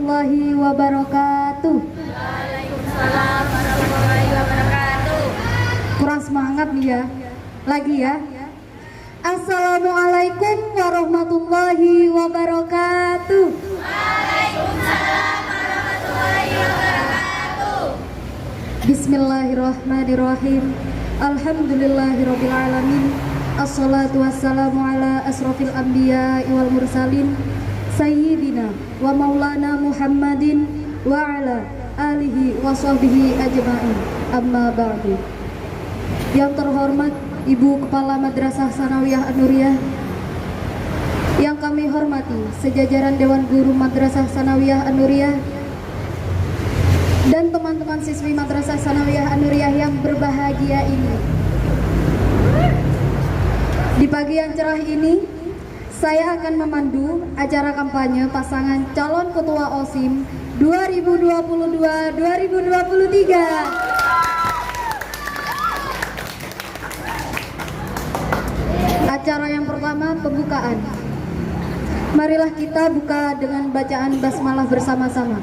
warahmatullahi wabarakatuh. Waalaikumsalam warahmatullahi wabarakatuh. Kurang semangat nih ya. Lagi ya. Assalamualaikum warahmatullahi wabarakatuh. Waalaikumsalam warahmatullahi wabarakatuh. Bismillahirrahmanirrahim. Alhamdulillahirabbil alamin. Assalatu wassalamu ala asrofil anbiya wal mursalin sayyidina wa maulana Muhammadin wa ala alihi wa sahbihi ajma'in. Amma ba'du. Yang terhormat Ibu Kepala Madrasah Sanawiyah An-Nuriyah, yang kami hormati sejajaran Dewan Guru Madrasah Sanawiyah An-Nuriyah, dan teman-teman siswi Madrasah Sanawiyah An-Nuriyah yang berbahagia ini. Di pagi yang cerah ini, saya akan memandu acara kampanye pasangan calon ketua OSIM 2022-2023. Acara yang pertama, pembukaan. Marilah kita buka dengan bacaan basmalah bersama-sama.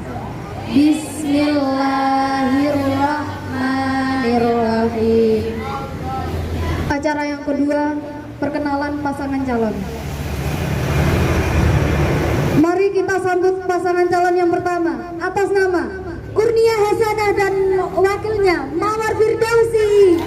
Bismillahirrahmanirrahim. Acara yang kedua, perkenalan pasangan calon. Mari kita sambut pasangan calon yang pertama atas nama Kurnia Hasanah dan wakilnya Mawar Firdausi.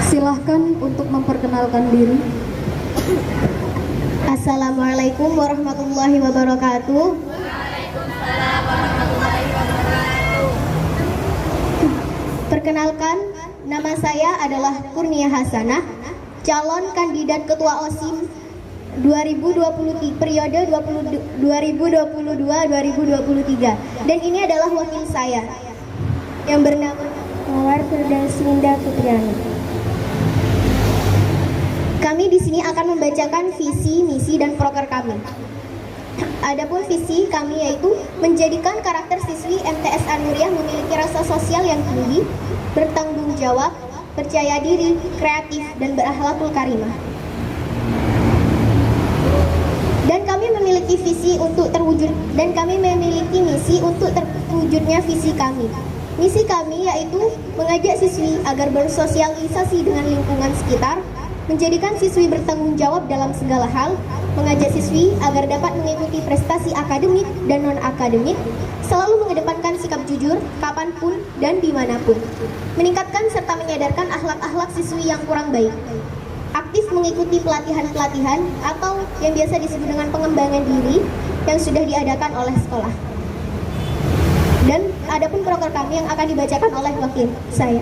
Silahkan untuk memperkenalkan diri. Assalamualaikum warahmatullahi wabarakatuh. Waalaikumsalam warahmatullahi wabarakatuh. Perkenalkan, nama saya adalah Kurnia Hasanah, calon kandidat ketua OSIM 2020 periode 2022-2023. Dan ini adalah wakil saya yang bernama Mawar Firdausi Indah Putriani. Kami di sini akan membacakan visi, misi, dan proker kami. Adapun visi kami yaitu menjadikan karakter siswi MTS An-Nuriyah memiliki rasa sosial yang tinggi, bertanggung jawab, percaya diri, kreatif, dan berakhlakul karimah. Dan kami memiliki misi untuk terwujudnya visi kami. Misi kami yaitu mengajak siswi agar bersosialisasi dengan lingkungan sekitar, menjadikan siswi bertanggung jawab dalam segala hal, mengajak siswi agar dapat mengikuti prestasi akademik dan non-akademik, selalu mengedepankan sikap jujur, kapanpun dan dimanapun, meningkatkan serta menyadarkan akhlak-akhlak siswi yang kurang baik, aktif mengikuti pelatihan-pelatihan atau yang biasa disebut dengan pengembangan diri yang sudah diadakan oleh sekolah. Dan adapun proker kami yang akan dibacakan oleh wakil saya.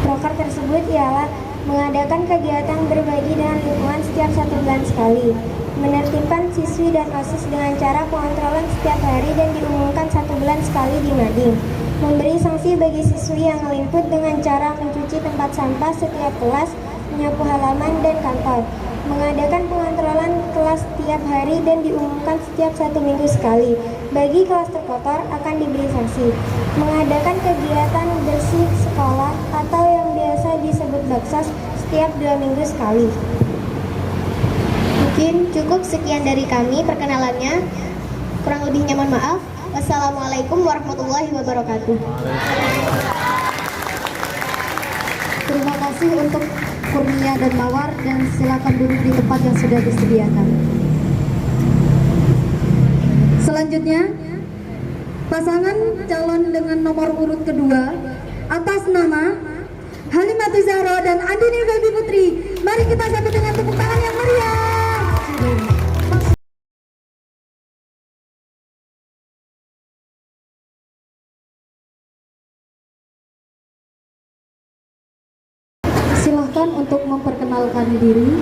Proker tersebut ialah mengadakan kegiatan berbagi dengan lingkungan setiap 1 bulan sekali, menertibkan siswi dan OSIS dengan cara pengontrolan setiap hari dan diumumkan 1 bulan sekali di mading, memberi sanksi bagi siswi yang meliput dengan cara mencuci tempat sampah setiap kelas, menyapu halaman dan kantor, mengadakan pengontrolan kelas setiap hari dan diumumkan setiap 1 minggu sekali. Bagi kelas terkotor akan diberi sanksi. Mengadakan kegiatan bersih sekolah atau yang biasa disebut baksos setiap 2 minggu sekali. Mungkin cukup sekian dari kami perkenalannya. Kurang lebihnya mohon maaf. Wassalamualaikum warahmatullahi wabarakatuh. Terima kasih untuk Kurnia dan Mawar, dan silakan duduk di tempat yang sudah disediakan. Selanjutnya, pasangan calon dengan nomor urut kedua atas nama Halimatul Zahra dan Andini Baby Putri. Mari kita sambut dengan tepuk tangan yang meriah. Silahkan untuk memperkenalkan diri.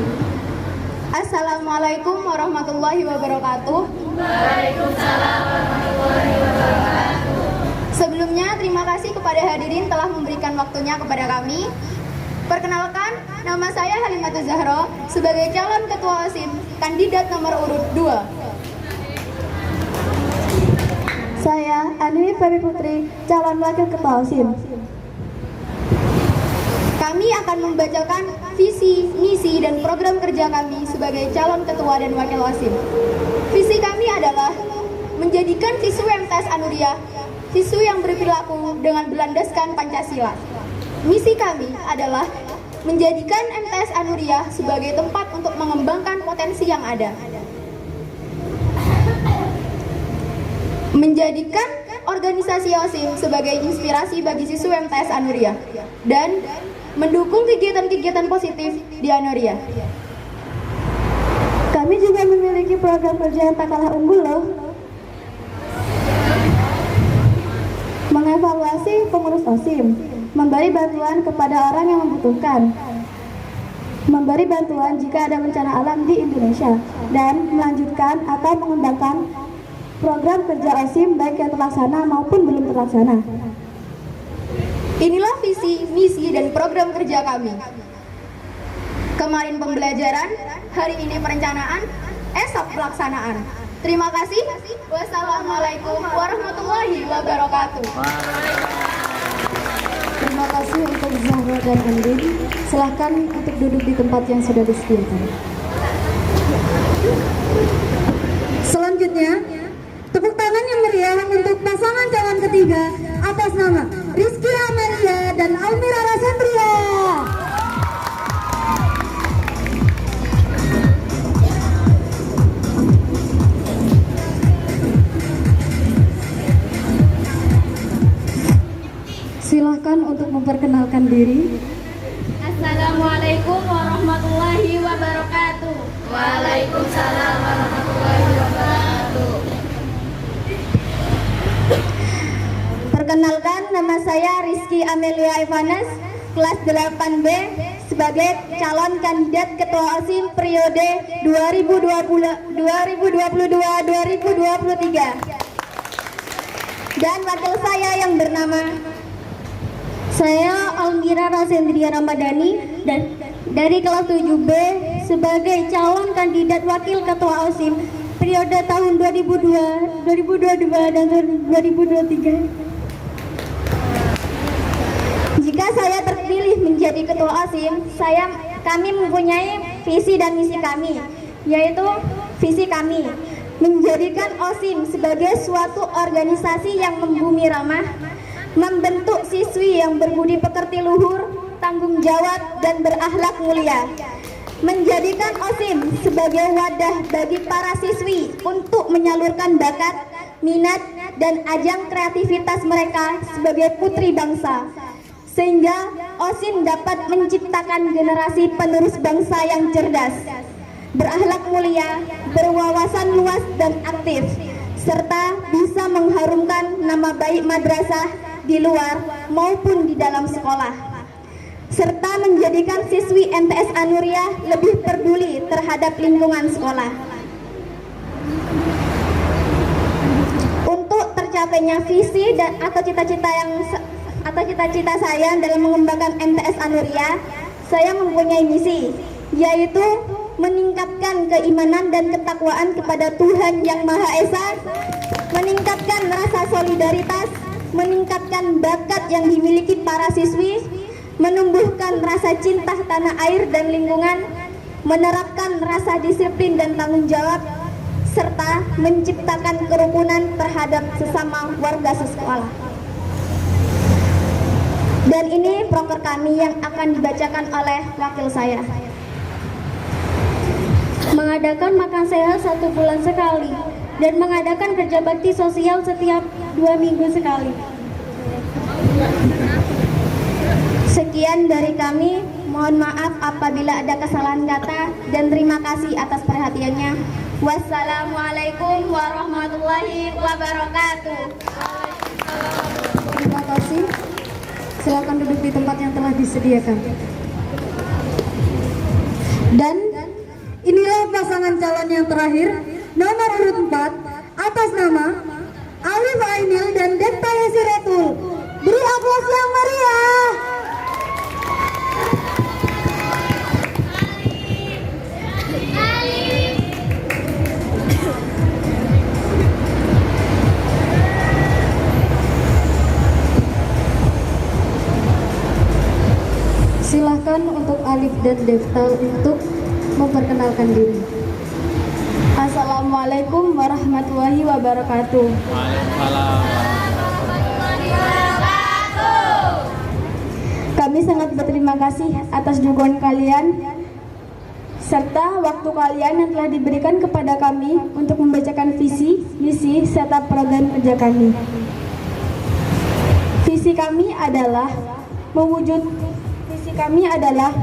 Assalamualaikum warahmatullahi wabarakatuh. Waalaikumsalam warahmatullahi wabarakatuh. Sebelumnya terima kasih kepada hadirin telah memberikan waktunya kepada kami. Perkenalkan, nama saya Halimatus Zahro sebagai calon ketua OSIM, kandidat nomor urut 2. Saya Andini Febi Putri, calon wakil ketua OSIM. Kami akan membacakan visi, misi, dan program kerja kami sebagai calon ketua dan wakil OSIM. Visi kami adalah menjadikan siswi MTS Anuria siswi yang berperilaku dengan berlandaskan Pancasila. Misi kami adalah menjadikan MTS Anuria sebagai tempat untuk mengembangkan potensi yang ada. Menjadikan organisasi OSIM sebagai inspirasi bagi siswi MTS Anuria dan mendukung kegiatan-kegiatan positif di Anuria. Kami juga memiliki program kerja yang tak kalah unggul loh. Mengevaluasi pengurus OSIM, memberi bantuan kepada orang yang membutuhkan, memberi bantuan jika ada bencana alam di Indonesia, dan melanjutkan atau mengembangkan program kerja OSIM baik yang terlaksana maupun belum terlaksana. Inilah visi, misi, dan program kerja kami. Kemarin pembelajaran, hari ini perencanaan, esok pelaksanaan. Terima kasih. Wassalamualaikum warahmatullahi wabarakatuh. Terima kasih untuk Zahro dan Andin. Silahkan untuk duduk di tempat yang sudah disediakan. Selanjutnya, tepuk tangan yang meriah untuk pasangan calon ketiga atas nama Rizky Amelia dan Almira Rasendria. Silahkan untuk memperkenalkan diri. Assalamualaikum warahmatullahi wabarakatuh. Waalaikumsalam warahmatullahi wabarakatuh. Perkenalkan, nama saya Rizky Amelia Evanes, kelas 8B, sebagai calon kandidat ketua OSIM periode 2022-2023. Dan wakil saya yang bernama Saya Almira Rasendria Ramadhani dan dari kelas 7B sebagai calon kandidat wakil ketua OSIM periode tahun 2022 dan 2023. Jika saya terpilih menjadi ketua OSIM, kami mempunyai visi dan misi kami, yaitu visi kami menjadikan OSIM sebagai suatu organisasi yang membumi ramah, membentuk siswi yang berbudi pekerti luhur, tanggung jawab, dan berakhlak mulia. Menjadikan OSIM sebagai wadah bagi para siswi untuk menyalurkan bakat, minat, dan ajang kreativitas mereka sebagai putri bangsa. Sehingga OSIM dapat menciptakan generasi penerus bangsa yang cerdas, berakhlak mulia, berwawasan luas dan aktif, serta bisa mengharumkan nama baik madrasah di luar maupun di dalam sekolah, serta menjadikan siswi MTS Anuria lebih peduli terhadap lingkungan sekolah. Untuk tercapainya visi dan atau cita-cita saya dalam mengembangkan MTS Anuria, saya mempunyai misi, yaitu meningkatkan keimanan dan ketakwaan kepada Tuhan Yang Maha Esa, meningkatkan rasa solidaritas, meningkatkan bakat yang dimiliki para siswi, menumbuhkan rasa cinta tanah air dan lingkungan, menerapkan rasa disiplin dan tanggung jawab, serta menciptakan kerukunan terhadap sesama warga sekolah. Dan ini proker kami yang akan dibacakan oleh wakil saya. Mengadakan makan sehat 1 bulan sekali dan mengadakan kerja bakti sosial setiap 2 minggu sekali. Sekian dari kami, mohon maaf apabila ada kesalahan kata dan terima kasih atas perhatiannya. Wassalamualaikum warahmatullahi wabarakatuh. Terima kasih. Silakan duduk di tempat yang telah disediakan. Dan inilah pasangan calon yang terakhir, nomor urut 4 atas nama Alif Ainil dan Depta Yesiretul. Beri aplaus yang meriah. Alif dan Devta untuk memperkenalkan diri. Assalamualaikum warahmatullahi wabarakatuh. Kami sangat berterima kasih atas dukungan kalian serta waktu kalian yang telah diberikan kepada kami untuk membacakan visi, misi, serta program kerja kami. Visi kami adalah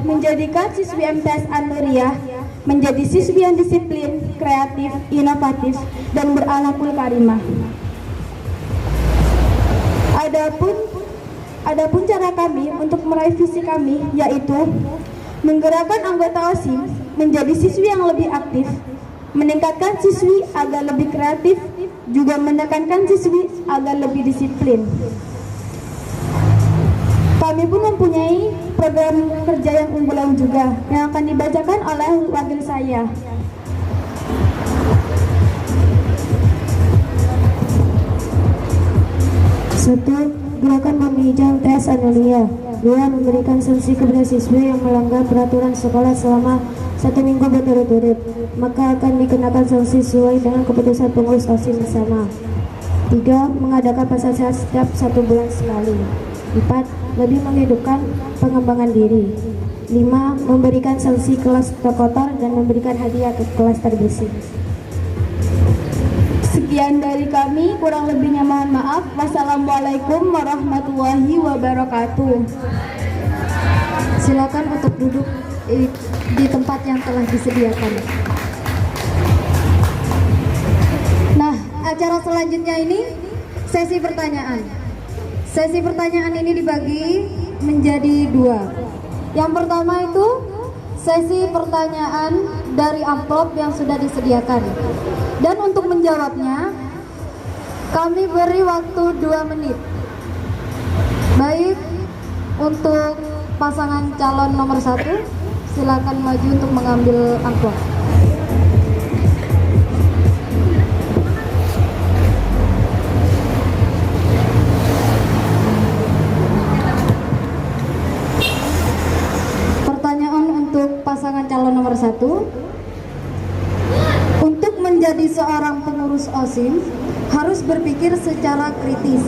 menjadikan siswi MTS An-Nuriyah menjadi siswi yang disiplin, kreatif, inovatif, dan berakhlakul karimah. Adapun cara kami untuk meraih visi kami yaitu menggerakkan anggota OSIM menjadi siswi yang lebih aktif, meningkatkan siswi agar lebih kreatif, juga menekankan siswi agar lebih disiplin. Kami pun mempunyai program kerja yang unggulan juga yang akan dibacakan oleh wakil saya. Satu, gerakan meminjam tes anulia. Dua, memberikan sanksi kepada siswi yang melanggar peraturan sekolah selama 1 minggu berturut-turut, maka akan dikenakan sanksi sesuai dengan keputusan pengurus OSIS bersama. 3. Mengadakan pasar sehat setiap 1 bulan sekali. 4. Lebih menghidupkan pengembangan diri. 5. Memberikan sanksi kelas terkotor dan memberikan hadiah ke kelas terbersih. Sekian dari kami, kurang lebihnya mohon maaf. Wassalamualaikum warahmatullahi wabarakatuh. Silakan untuk duduk di tempat yang telah disediakan. Nah, acara selanjutnya ini sesi pertanyaan. Sesi pertanyaan ini dibagi menjadi 2. Yang pertama itu sesi pertanyaan dari amplop yang sudah disediakan. Dan untuk menjawabnya, kami beri waktu 2 menit. Baik, untuk pasangan calon nomor 1, silakan maju untuk mengambil amplop. Pertanyaan untuk pasangan calon nomor 1. Untuk menjadi seorang pengurus OSIM harus berpikir secara kritis.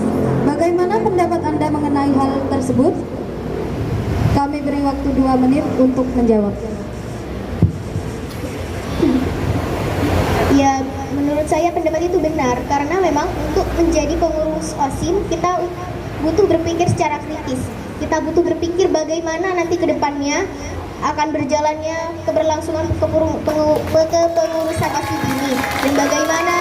Bagaimana pendapat Anda mengenai hal tersebut? Kami beri waktu 2 menit untuk menjawab. Ya, menurut saya pendapat itu benar karena memang untuk menjadi pengurus OSIM kita butuh berpikir secara kritis. Kita butuh berpikir bagaimana nanti ke depannya akan berjalannya keberlangsungan kepengurusan OSIM ini dan bagaimana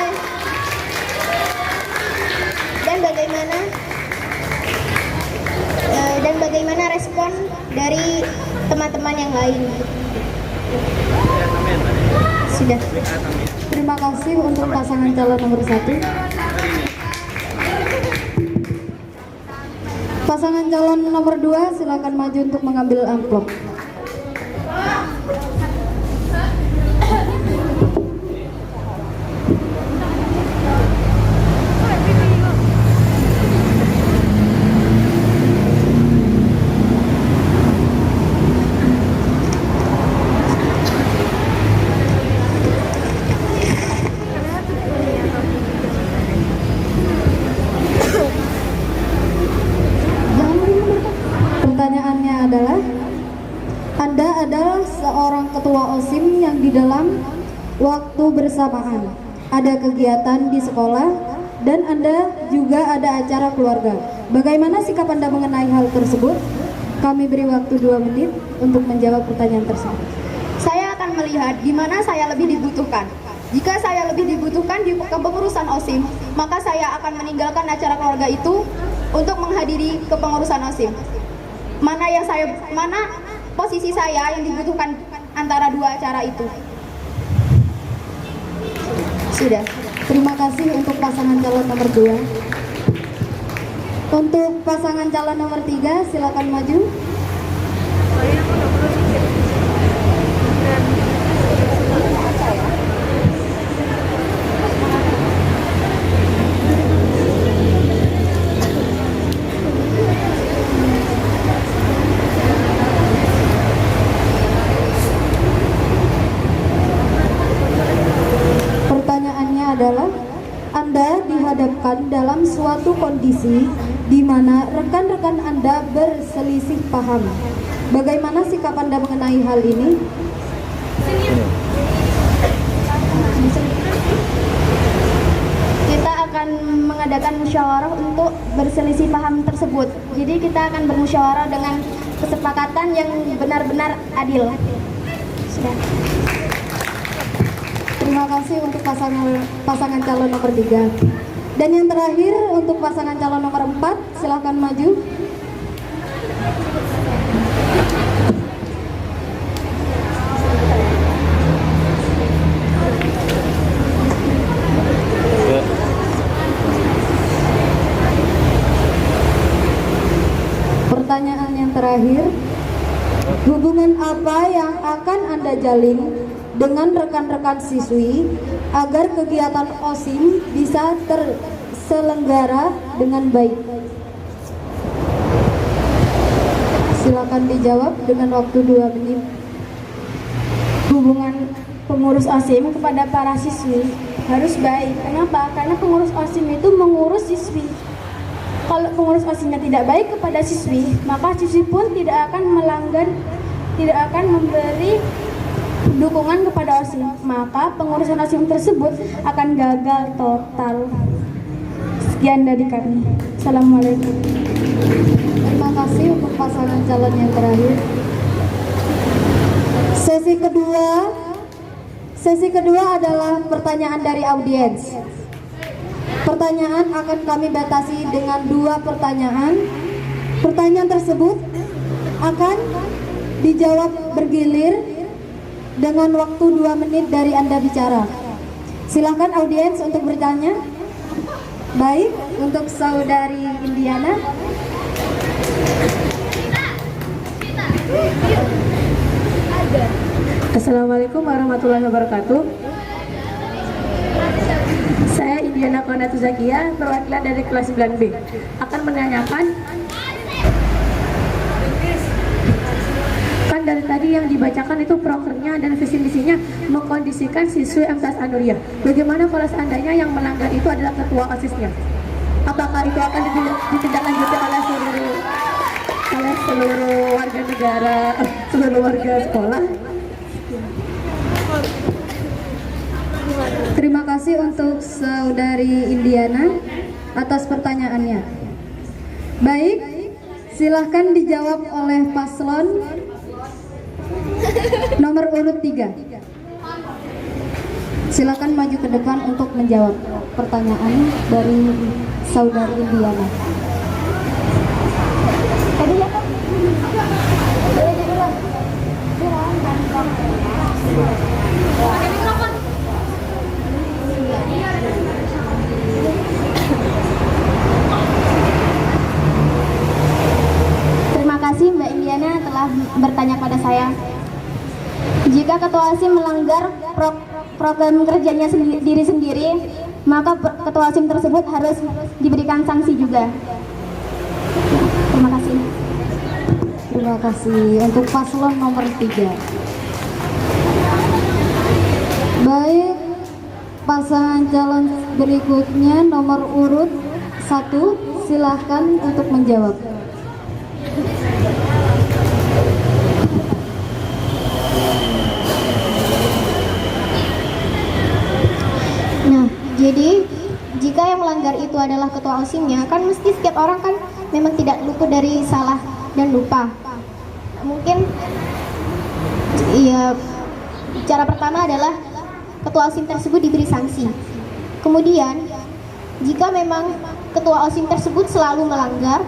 respon dari teman-teman yang lain. Sudah. Terima kasih untuk pasangan calon nomor 1. Pasangan calon nomor 2, silakan maju untuk mengambil amplop. Pertanyaannya adalah, Anda adalah seorang ketua OSIM yang di dalam waktu bersamaan ada kegiatan di sekolah dan Anda juga ada acara keluarga. Bagaimana sikap Anda mengenai hal tersebut? Kami beri waktu 2 menit untuk menjawab pertanyaan tersebut. Saya akan melihat di mana saya lebih dibutuhkan. Jika saya lebih dibutuhkan di kepengurusan OSIM, maka saya akan meninggalkan acara keluarga itu untuk menghadiri kepengurusan OSIM. Mana posisi saya yang dibutuhkan antara 2 acara itu. Sudah. Terima kasih untuk pasangan calon nomor 2. Untuk pasangan calon nomor 3, silakan maju. Anda dihadapkan dalam suatu kondisi di mana rekan-rekan Anda berselisih paham. Bagaimana sikap Anda mengenai hal ini? Kita akan mengadakan musyawarah untuk berselisih paham tersebut. Jadi kita akan bermusyawarah dengan kesepakatan yang benar-benar adil. Sudah. Terima kasih untuk pasangan calon nomor 3. Dan yang terakhir untuk pasangan calon nomor 4, silakan maju. Pertanyaan yang terakhir, hubungan apa yang akan Anda jalin dengan rekan-rekan siswi agar kegiatan OSIM bisa terselenggara dengan baik? Silakan dijawab dengan waktu 2 menit. Hubungan pengurus OSIM kepada para siswi harus baik. Kenapa? Karena pengurus OSIM itu mengurus siswi. Kalau pengurus OSIMnya tidak baik kepada siswi, maka siswi pun tidak akan melanggar, tidak akan memberi dukungan kepada OSIM. Maka pengurusan OSIM tersebut akan gagal total. Sekian dari kami. Assalamualaikum. Terima kasih untuk pasangan calon yang terakhir. Sesi kedua adalah pertanyaan dari audiens. Pertanyaan akan kami batasi dengan 2 pertanyaan. Pertanyaan tersebut akan dijawab bergilir dengan waktu 2 menit dari Anda bicara. Silakan audiens untuk bertanya. Baik, untuk saudari Indiana. Assalamualaikum warahmatullahi wabarakatuh. Saya Indiana Konatu Zakia, perwakilan dari kelas 9B, akan menanyakan, kan dari tadi yang dibacakan itu prokernya dan visi misinya mengkondisikan siswi MTAS Anuriah. Bagaimana kalau seandainya yang melanggar itu adalah ketua OSISnya? Apakah itu akan ditindaklanjuti oleh seluruh warga negara, seluruh warga sekolah? Terima kasih untuk saudari Indiana atas pertanyaannya. Baik, silahkan dijawab oleh paslon nomor urut 3. Silakan maju ke depan untuk menjawab pertanyaan dari saudari Indiana. Terima kasih Mbak Indiana telah bertanya pada saya. Jika ketua OSIM melanggar program kerjanya diri sendiri, maka ketua OSIM tersebut harus diberikan sanksi juga. Terima kasih. Terima kasih untuk paslon nomor 3. Baik, pasangan calon berikutnya nomor urut 1, silahkan untuk menjawab. Nah, jadi jika yang melanggar itu adalah ketua OSIM-nya, kan mesti setiap orang kan memang tidak luput dari salah dan lupa. Mungkin ya, cara pertama adalah ketua OSIM tersebut diberi sanksi. Kemudian jika memang ketua OSIM tersebut selalu melanggar,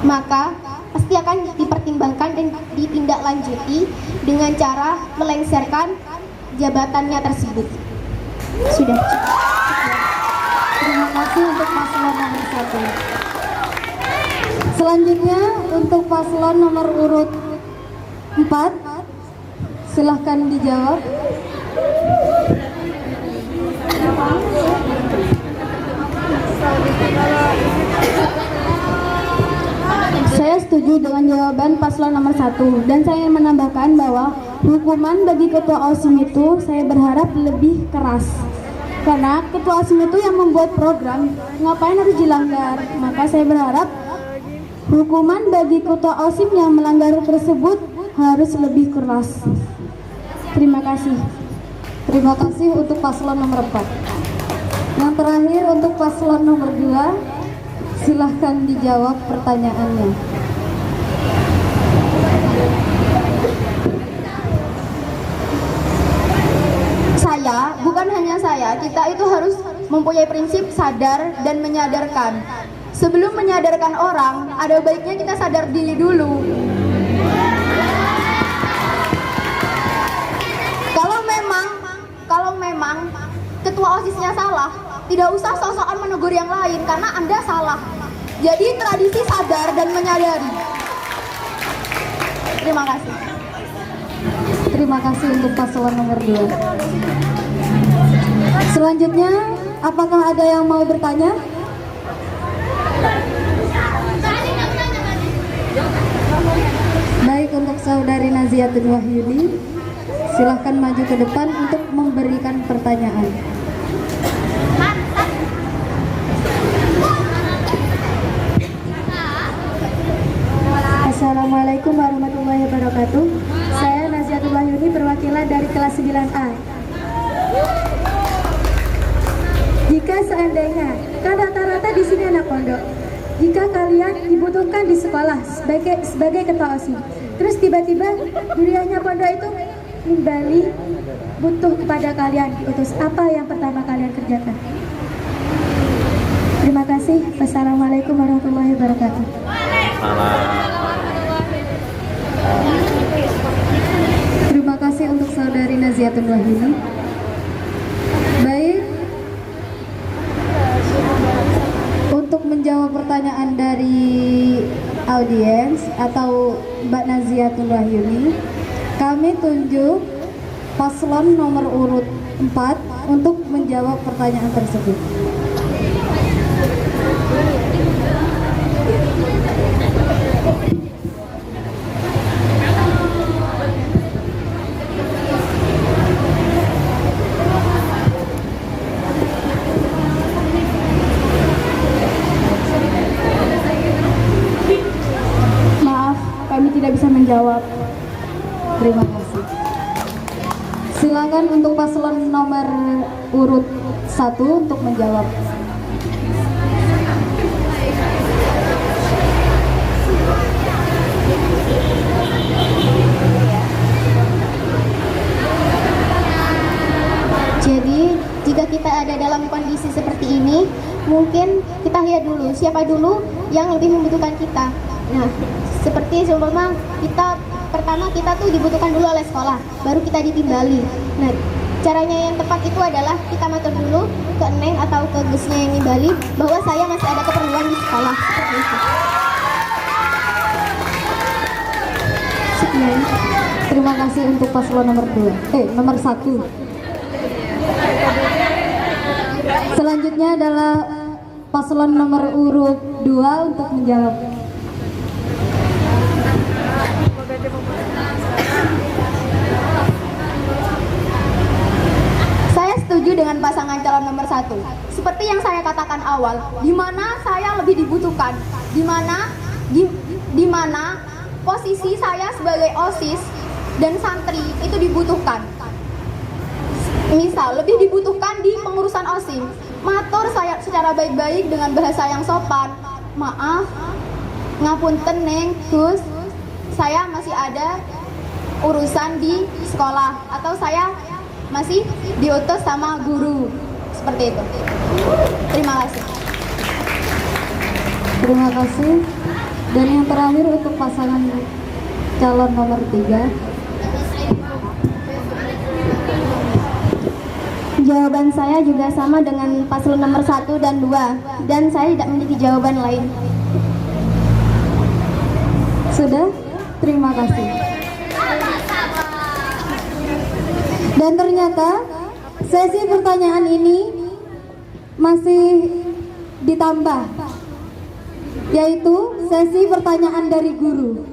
maka pasti akan dipertimbangkan dan ditindaklanjuti dengan cara melengsarkan jabatannya tersebut. Sudah. Terima kasih untuk paslon nomor 1. Selanjutnya untuk paslon nomor urut 4, silahkan dijawab. Saya setuju dengan jawaban paslon nomor 1 dan saya ingin menambahkan bahwa hukuman bagi ketua OSIM itu saya berharap lebih keras. Karena ketua OSIS itu yang membuat program, ngapain harus dilanggar? Maka saya berharap hukuman bagi ketua OSIS yang melanggar tersebut harus lebih keras. Terima kasih. Terima kasih untuk paslon nomor 4. Yang terakhir untuk paslon nomor 2, silahkan dijawab pertanyaannya. Bukan hanya saya, kita itu harus mempunyai prinsip sadar dan menyadarkan. Sebelum menyadarkan orang, ada baiknya kita sadar diri dulu. Kalau memang ketua OSISnya salah, tidak usah sok-sokan menegur yang lain karena Anda salah. Jadi tradisi sadar dan menyadari. Terima kasih. Terima kasih untuk paslon nomor 2. Selanjutnya, apakah ada yang mau bertanya? Baik, untuk saudari Naziatul Wahyudi, silahkan maju ke depan untuk memberikan pertanyaan. Assalamualaikum warahmatullahi wabarakatuh. Saya Naziatul Wahyudi, perwakilan dari kelas 9A. Jika seandainya, kan rata-rata di sini anak pondok, jika kalian dibutuhkan di sekolah sebagai ketua OSIS, terus tiba-tiba dunianya pondok itu kembali butuh kepada kalian diutus, apa yang pertama kalian kerjakan? Terima kasih. Wassalamualaikum warahmatullahi wabarakatuh. Terima kasih untuk saudari Naziatul Wahyudi. Baik, untuk menjawab pertanyaan dari audiens atau Mbak Naziatul Wahyudi, kami tunjuk paslon nomor urut 4 untuk menjawab pertanyaan tersebut. Maaf, kami tidak bisa menjawab. Terima kasih. Silakan untuk paslon nomor urut 1 untuk menjawab. Jadi, jika kita ada dalam kondisi seperti ini, mungkin kita lihat dulu siapa dulu yang lebih membutuhkan kita. Nah, seperti seumpama kita tuh dibutuhkan dulu oleh sekolah, baru kita ditimbali. Nah, caranya yang tepat itu adalah kita matur dulu ke Neng atau ke Gusnya yang nimbali bahwa saya masih ada keperluan di sekolah. Seperti itu. Sekian. Terima kasih untuk paslon nomor 1. Selanjutnya adalah paslon nomor urut 2 untuk menjawab. Saya setuju dengan pasangan calon nomor 1. Seperti yang saya katakan awal, di mana saya lebih dibutuhkan, di mana posisi saya sebagai OSIS dan santri itu dibutuhkan. Misal, lebih dibutuhkan di pengurusan OSIS. Matur saya secara baik-baik dengan bahasa yang sopan. Maaf, ngapunten Neng, Gus, saya masih ada urusan di sekolah atau saya masih diutus sama guru. Seperti itu. Terima kasih. Terima kasih. Dan yang terakhir untuk pasangan calon nomor 3. Jawaban saya juga sama dengan paslon nomor 1 dan 2, dan saya tidak memiliki jawaban lain. Sudah? Terima kasih. Dan ternyata sesi pertanyaan ini masih ditambah, yaitu sesi pertanyaan dari guru.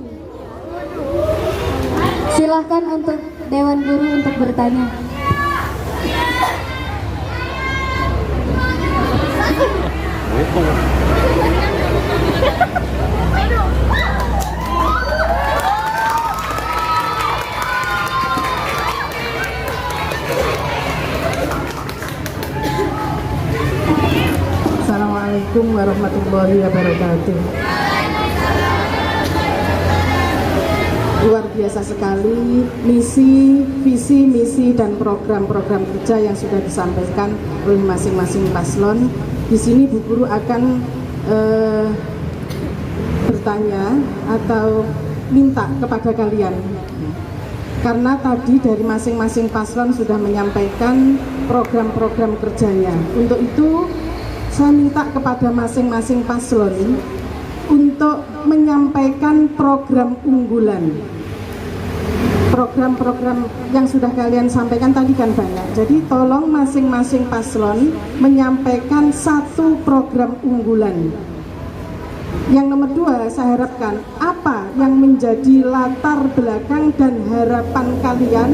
Silahkan untuk Dewan Guru untuk bertanya. Assalamualaikum warahmatullahi wabarakatuh. Luar biasa sekali misi, visi, misi dan program-program kerja yang sudah disampaikan oleh masing-masing paslon. Di sini Bu Guru akan bertanya atau minta kepada kalian, karena tadi dari masing-masing paslon sudah menyampaikan program-program kerjanya. Untuk itu saya minta kepada masing-masing paslon untuk menyampaikan program unggulan. Program-program yang sudah kalian sampaikan tadi kan banyak, jadi tolong masing-masing paslon menyampaikan satu program unggulan. Yang nomor 2, saya harapkan apa yang menjadi latar belakang dan harapan kalian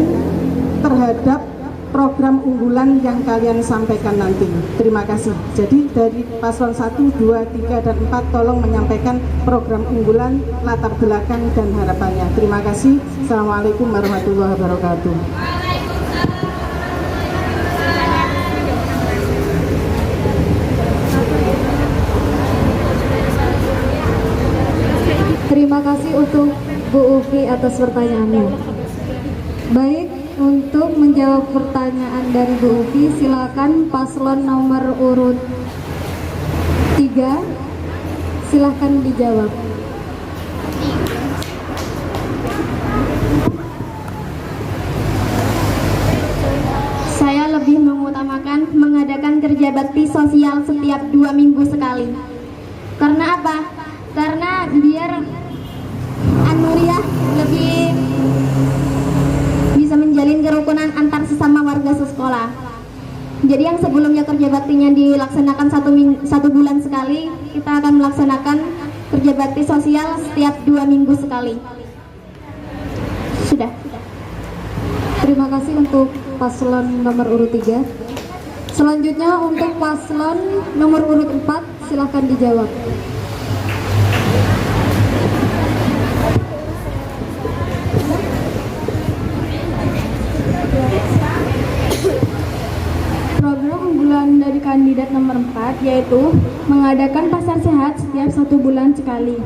terhadap program unggulan yang kalian sampaikan nanti. Terima kasih. Jadi dari paslon 1, 2, 3, dan 4 tolong menyampaikan program unggulan, latar belakang, dan harapannya. Terima kasih. Assalamualaikum warahmatullahi wabarakatuh. Terima kasih untuk Bu Ufi atas pertanyaannya. Baik, untuk menjawab pertanyaan dari Bu Ufi, silakan paslon nomor urut 3, silakan dijawab. Saya lebih mengutamakan mengadakan kerja bakti sosial setiap 2 minggu sekali. Karena apa? Karena biar An-Nuriyah lebih bisa menjalin kerukunan antar sesama warga sekolah. Jadi yang sebelumnya kerja baktinya dilaksanakan satu bulan sekali, kita akan melaksanakan kerja bakti sosial setiap 2 minggu sekali. Sudah. Terima kasih untuk paslon nomor urut 3. Selanjutnya untuk paslon nomor urut 4, silakan dijawab. Program unggulan dari kandidat nomor 4 yaitu mengadakan pasar sehat setiap 1 bulan sekali.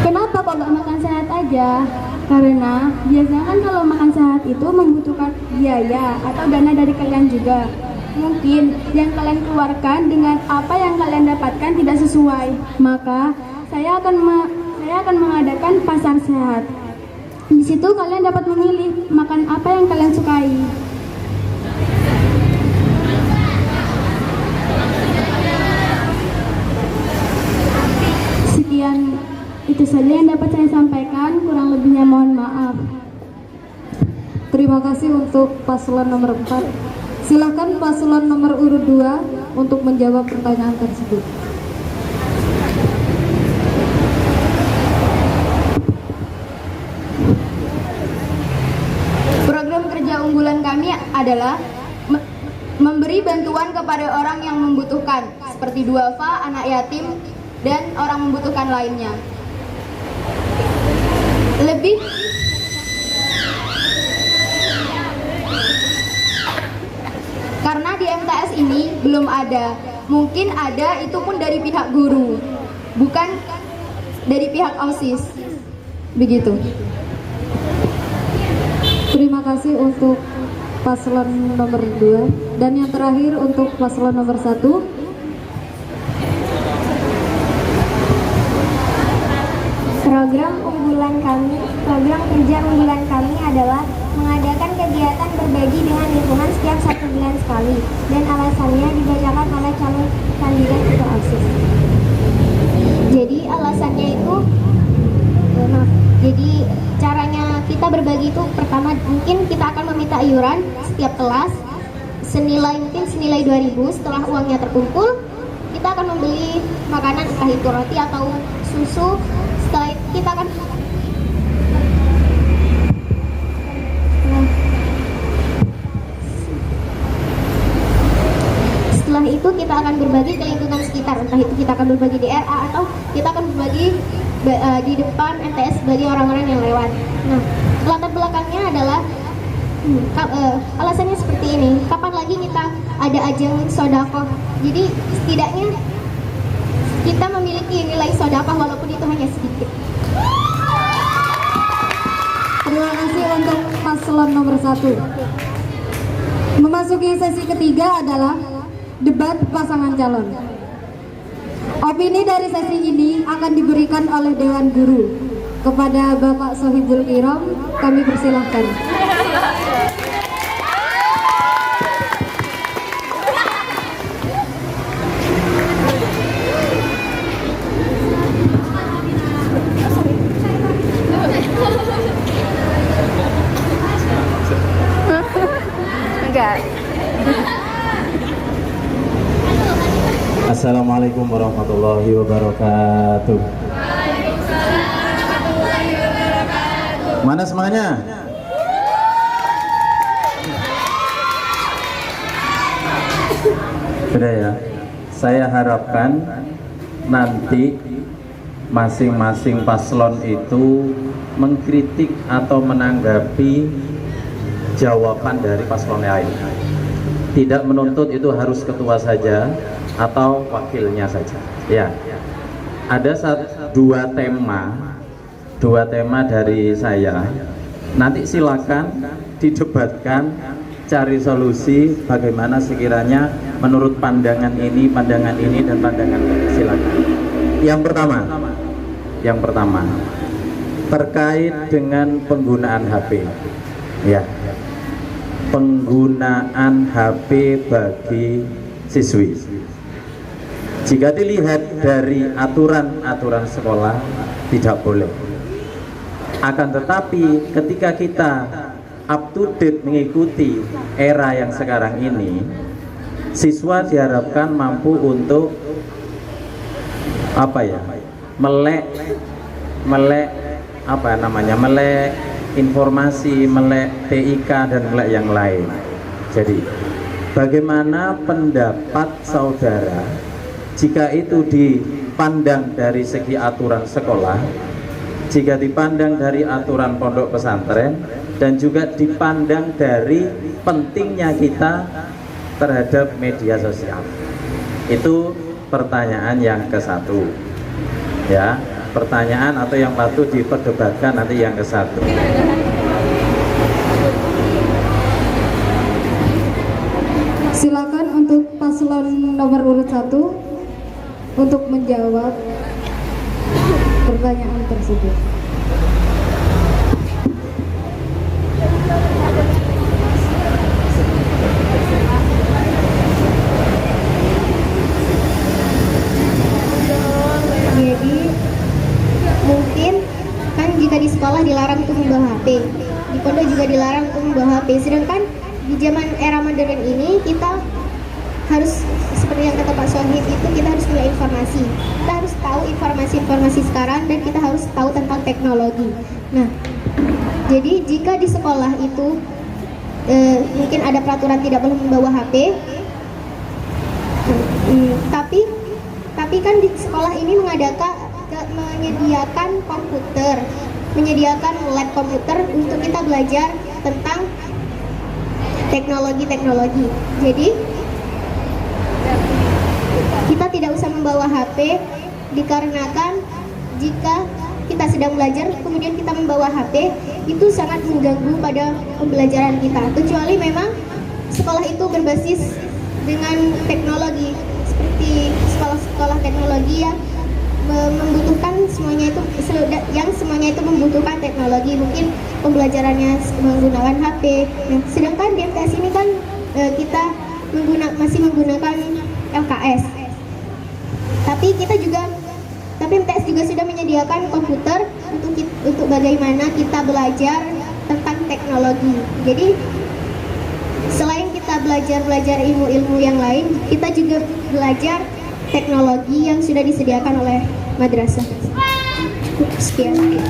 Kenapa kok nggak makan sehat aja? Karena biasanya kan kalau makan sehat itu membutuhkan biaya atau dana dari kalian juga. Mungkin yang kalian keluarkan dengan apa yang kalian dapatkan tidak sesuai. Maka saya akan mengadakan pasar sehat. Di situ kalian dapat memilih makan apa yang kalian sukai. Sekian itu saja yang dapat saya sampaikan, kurang lebihnya mohon maaf. Terima kasih untuk paslon nomor 4. Silakan paslon nomor urut 2 untuk menjawab pertanyaan tersebut. Program kerja unggulan kami adalah memberi bantuan kepada orang yang membutuhkan, seperti duafa, anak yatim, dan orang membutuhkan lainnya. Lebih karena di MTS ini belum ada, mungkin ada itu pun dari pihak guru, bukan dari pihak OSIS. Begitu. Terima kasih untuk paslon nomor 2 dan yang terakhir untuk paslon nomor 1. Program kerja unggulan kami adalah mengadakan kegiatan berbagi dengan lingkungan setiap 1 bulan sekali, dan alasannya dibacakan oleh calon kandidat ketua OSIS. Jadi alasannya itu, jadi caranya kita berbagi itu pertama mungkin kita akan meminta iuran setiap kelas senilai 2.000. Setelah uangnya terkumpul, kita akan membeli makanan, entah itu roti atau susu. Setelah itu kita akan setelah itu kita akan berbagi ke lingkungan sekitar, entah itu kita akan berbagi di RA atau kita akan berbagi di depan MTS bagi orang-orang yang lewat. Nah, latar belakangnya adalah alasannya seperti ini. Kapan lagi kita ada ajang sodakoh? Jadi setidaknya kita memiliki nilai sodakoh walaupun itu hanya sedikit. Terima kasih untuk paslon nomor 1. Memasuki sesi ketiga adalah debat pasangan calon. Opini dari sesi ini akan diberikan oleh Dewan Guru. Kepada Bapak Sohibul Iram, kami persilahkan. Assalamualaikum warahmatullahi wabarakatuh. Mana semuanya? Sudah ya. Saya harapkan nanti masing-masing paslon itu mengkritik atau menanggapi jawaban dari paslon lain. Tidak menuntut itu harus ketua saja atau wakilnya saja. Ya, ada dua tema dari saya. Nanti silakan didebatkan, cari solusi bagaimana sekiranya menurut pandangan ini dan pandangan ini. Silakan. Yang pertama terkait dengan penggunaan HP. Ya, penggunaan HP bagi siswi. Jika dilihat dari aturan sekolah tidak boleh. Akan tetapi ketika kita up to date mengikuti era yang sekarang ini, siswa diharapkan mampu untuk melek informasi, melek TIK dan melek yang lain. Jadi bagaimana pendapat saudara jika itu dipandang dari segi aturan sekolah, jika dipandang dari aturan pondok pesantren, dan juga dipandang dari pentingnya kita terhadap media sosial? Itu pertanyaan yang ke-1. Ya, pertanyaan atau yang patut diperdebatkan nanti yang ke-1. Silakan untuk paslon nomor urut 1 untuk menjawab pertanyaan tersebut. Jadi mungkin kan jika di sekolah dilarang untuk membawa HP, di pondok juga dilarang untuk membawa HP. Sedangkan di zaman era modern ini kita harus seperti yang kata Pak Sohib itu, kita harus punya informasi. Kita harus tahu informasi-informasi sekarang dan kita harus tahu tentang teknologi. Nah, jadi jika di sekolah itu mungkin ada peraturan tidak boleh membawa HP, tapi kan di sekolah ini menyediakan komputer, menyediakan lab komputer untuk kita belajar tentang teknologi. Jadi kita tidak usah membawa HP, dikarenakan jika kita sedang belajar kemudian kita membawa HP, itu sangat mengganggu pada pembelajaran kita. Kecuali memang sekolah itu berbasis dengan teknologi, seperti sekolah-sekolah teknologi yang membutuhkan semuanya itu membutuhkan teknologi, mungkin pembelajarannya menggunakan HP. Nah, sedangkan di MTS ini kan kita masih menggunakan LKS. Tapi MTS juga sudah menyediakan komputer untuk bagaimana kita belajar tentang teknologi. Jadi selain kita belajar ilmu-ilmu yang lain, kita juga belajar teknologi yang sudah disediakan oleh madrasah. Sekian.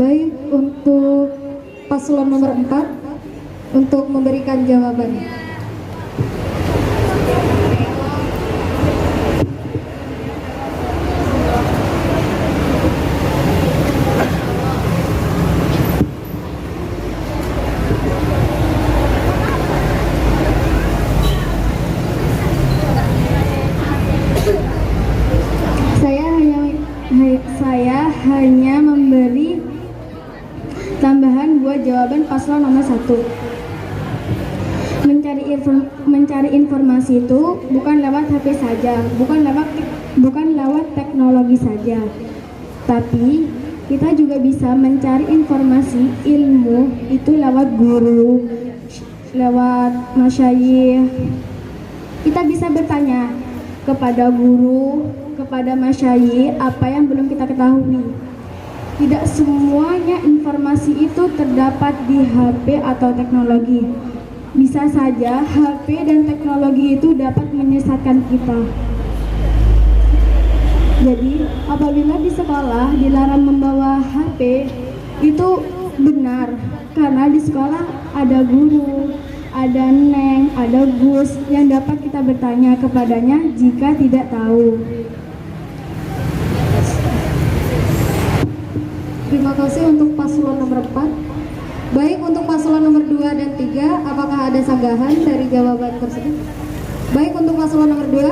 Baik, untuk paslon nomor 4 untuk memberikan jawaban. Saya hanya memberi tambahan buat jawaban paslon nomor 1. Mencari informasi itu bukan lewat HP saja, bukan lewat teknologi saja, tapi kita juga bisa mencari informasi ilmu itu lewat guru, lewat masyayikh. Kita bisa bertanya kepada guru, kepada masyayikh apa yang belum kita ketahui. Tidak semuanya informasi itu terdapat di HP atau teknologi. Bisa saja HP dan teknologi itu dapat menyesatkan kita. Jadi, apabila di sekolah dilarang membawa HP, itu benar, karena di sekolah ada guru, ada neng, ada gus yang dapat kita bertanya kepadanya jika tidak tahu. Terima kasih untuk paslon nomor 4. Baik, untuk paslon nomor 2 dan 3, apakah ada sanggahan dari jawaban tersebut? Baik, untuk paslon nomor 2.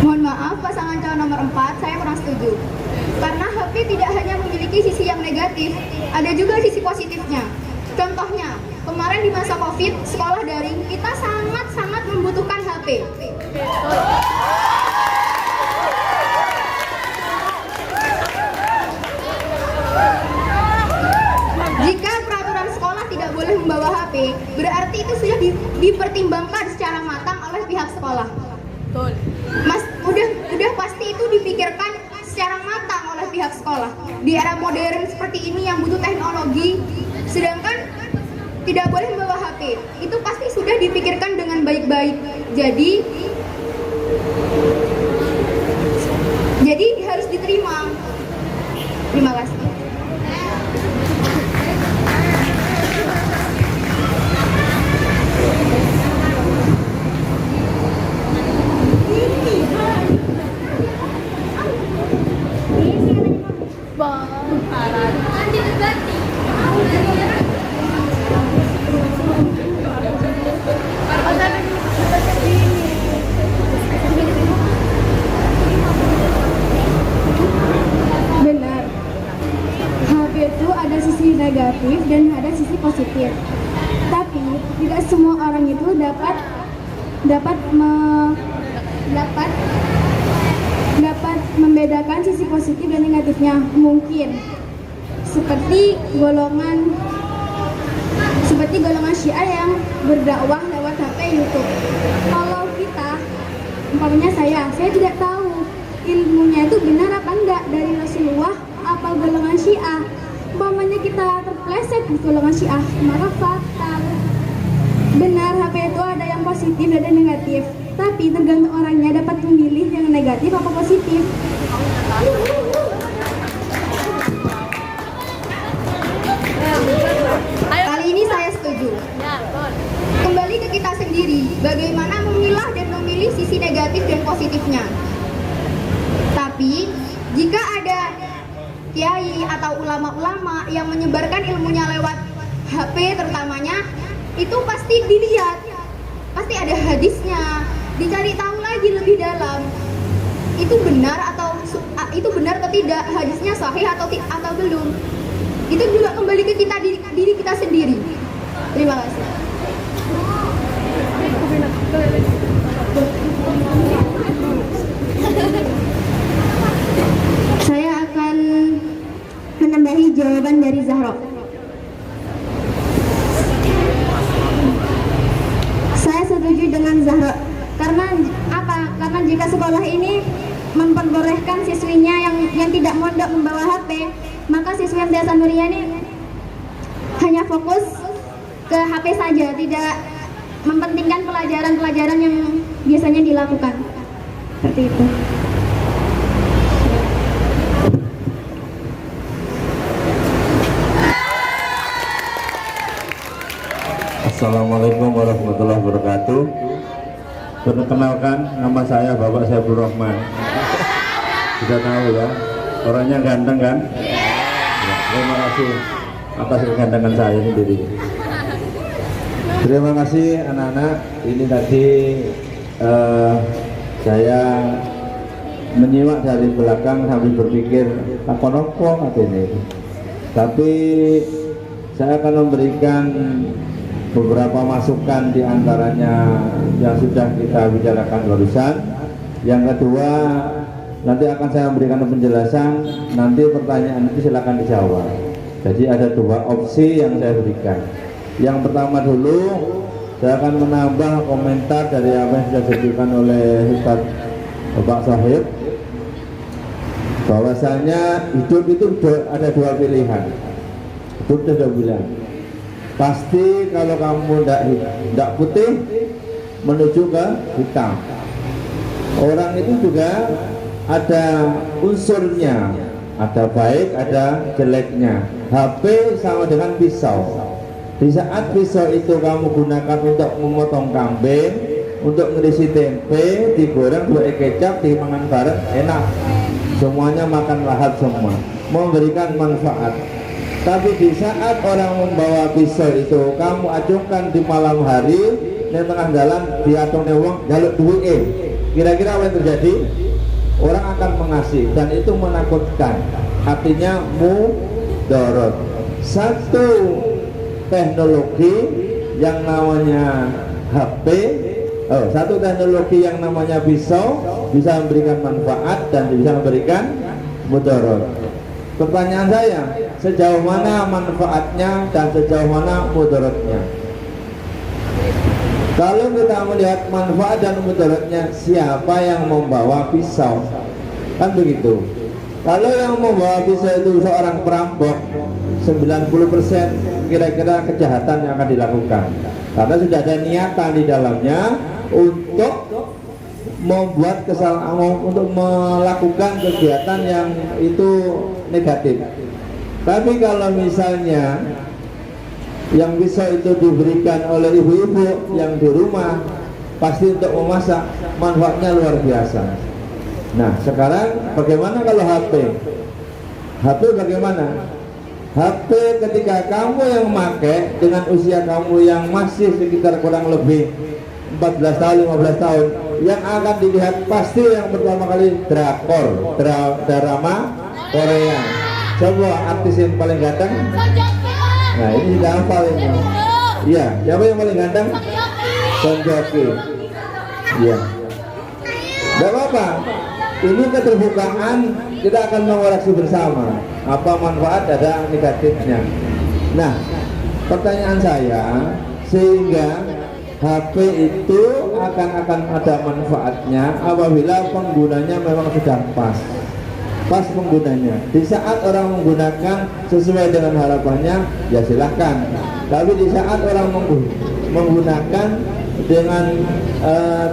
Mohon maaf, pasangan calon nomor 4, saya kurang setuju. Karena HP tidak hanya memiliki sisi yang negatif, ada juga sisi positifnya. Contohnya, kemarin di masa COVID, sekolah daring, kita sangat-sangat membutuhkan HP. Jika peraturan sekolah tidak boleh membawa HP, berarti itu sudah dipertimbangkan secara matang oleh pihak sekolah. Mas, udah pasti itu dipikirkan secara matang oleh pihak sekolah. Di era modern seperti ini yang butuh teknologi, sedangkan tidak boleh membawa HP, itu pasti sudah dipikirkan dengan baik-baik. Jadi harus diterima. Terima kasih. Benar, HP itu ada sisi negatif dan ada sisi positif. Tapi tidak semua orang itu dapat membedakan sisi positif dan negatifnya. Mungkin seperti golongan Syiah yang berdakwah lewat HP YouTube. Kalau kita, umpamanya saya tidak tahu ilmunya itu benar apa enggak dari Rasulullah apa golongan Syiah. Umpamanya kita terpleset di golongan Syiah, maka fatal. Benar, HP itu ada yang positif dan ada yang negatif, tapi tergantung orangnya dapat memilih yang negatif apa positif. Kali ini saya setuju. Kembali ke kita sendiri, bagaimana memilah dan memilih sisi negatif dan positifnya. Tapi, jika ada kiai atau ulama-ulama yang menyebarkan ilmunya lewat HP terutamanya, itu pasti dilihat, pasti ada hadisnya, dicari tahu lagi lebih dalam. Itu benar atau tidak, hadisnya sahih atau belum. Itu juga kembali ke kita, diri kita sendiri. Terima kasih. Saya akan menambahi jawaban dari Zahra. Saya setuju dengan Zahra. Karena apa? Karena jika sekolah ini memperbolehkan siswinya yang tidak mondok membawa HP, maka siswi MTS An-Nuriyah ini hanya fokus ke HP saja, tidak mempentingkan pelajaran-pelajaran yang biasanya dilakukan. Seperti itu. Assalamualaikum warahmatullahi wabarakatuh. Perkenalkan, nama saya Bapak Saiful Rahman. Sudah tahu ya, orangnya ganteng kan? Ya, terima kasih atas kegantengan saya sendiri. Terima kasih anak-anak. Ini tadi saya menyimak dari belakang sambil berpikir apa ini. Tapi saya akan memberikan beberapa masukan, diantaranya yang sudah kita bicarakan barusan. Yang kedua, nanti akan saya memberikan penjelasan, nanti pertanyaan itu silakan dijawab. Jadi ada dua opsi yang saya berikan. Yang pertama dulu, saya akan menambah komentar dari apa yang sudah disebutkan oleh Ustaz Bapak Sohib, bahwasanya hidup itu ada dua pilihan. Hidup ada dua pilihan. Pasti kalau kamu tidak putih menuju ke hitam. Orang itu juga ada unsurnya, ada baik, ada jeleknya. HP sama dengan pisau. Di saat pisau itu kamu gunakan untuk memotong kambing, untuk ngerisi tempe, digoreng, buat kecap, dimakan bareng, enak. Semuanya makan lahap semua, memberikan manfaat. Tapi di saat orang membawa pisau itu, kamu acungkan di malam hari, di tengah jalan, diacungkan uang, jaluk duit. Kira-kira apa yang terjadi? Orang akan mengasih, dan itu menakutkan. Artinya mudorot. Satu teknologi yang namanya HP, satu teknologi yang namanya pisau bisa memberikan manfaat dan bisa memberikan mudorot. Pertanyaan saya, sejauh mana manfaatnya dan sejauh mana mudorotnya? Kalau kita melihat manfaat dan mudorotnya, siapa yang membawa pisau? Kan begitu. Kalau yang membawa pisau itu seorang perampok, 90% kira-kira kejahatan yang akan dilakukan. Karena sudah ada niatan di dalamnya untuk membuat kesalahan, untuk melakukan kegiatan yang itu negatif. Tapi kalau misalnya yang bisa itu diberikan oleh ibu-ibu yang di rumah, pasti untuk memasak, manfaatnya luar biasa. Nah, sekarang bagaimana kalau HP? HP bagaimana? HP ketika kamu yang memakai dengan usia kamu yang masih sekitar kurang lebih 14 tahun, 15 tahun, yang akan dilihat pasti yang pertama kali drakor, drama Korea. Coba artis yang paling ganteng. Nah, ini sudah hafal ini. Iya, siapa yang paling ganteng? Son Joki. Iya. Tidak apa-apa. Ini keterbukaan, kita akan mengoreksi bersama. Apa manfaat, ada negatifnya. Nah, pertanyaan saya, sehingga HP itu akan ada manfaatnya apabila penggunanya memang sudah pas penggunanya. Di saat orang menggunakan sesuai dengan harapannya, ya silahkan. Tapi di saat orang menggunakan dengan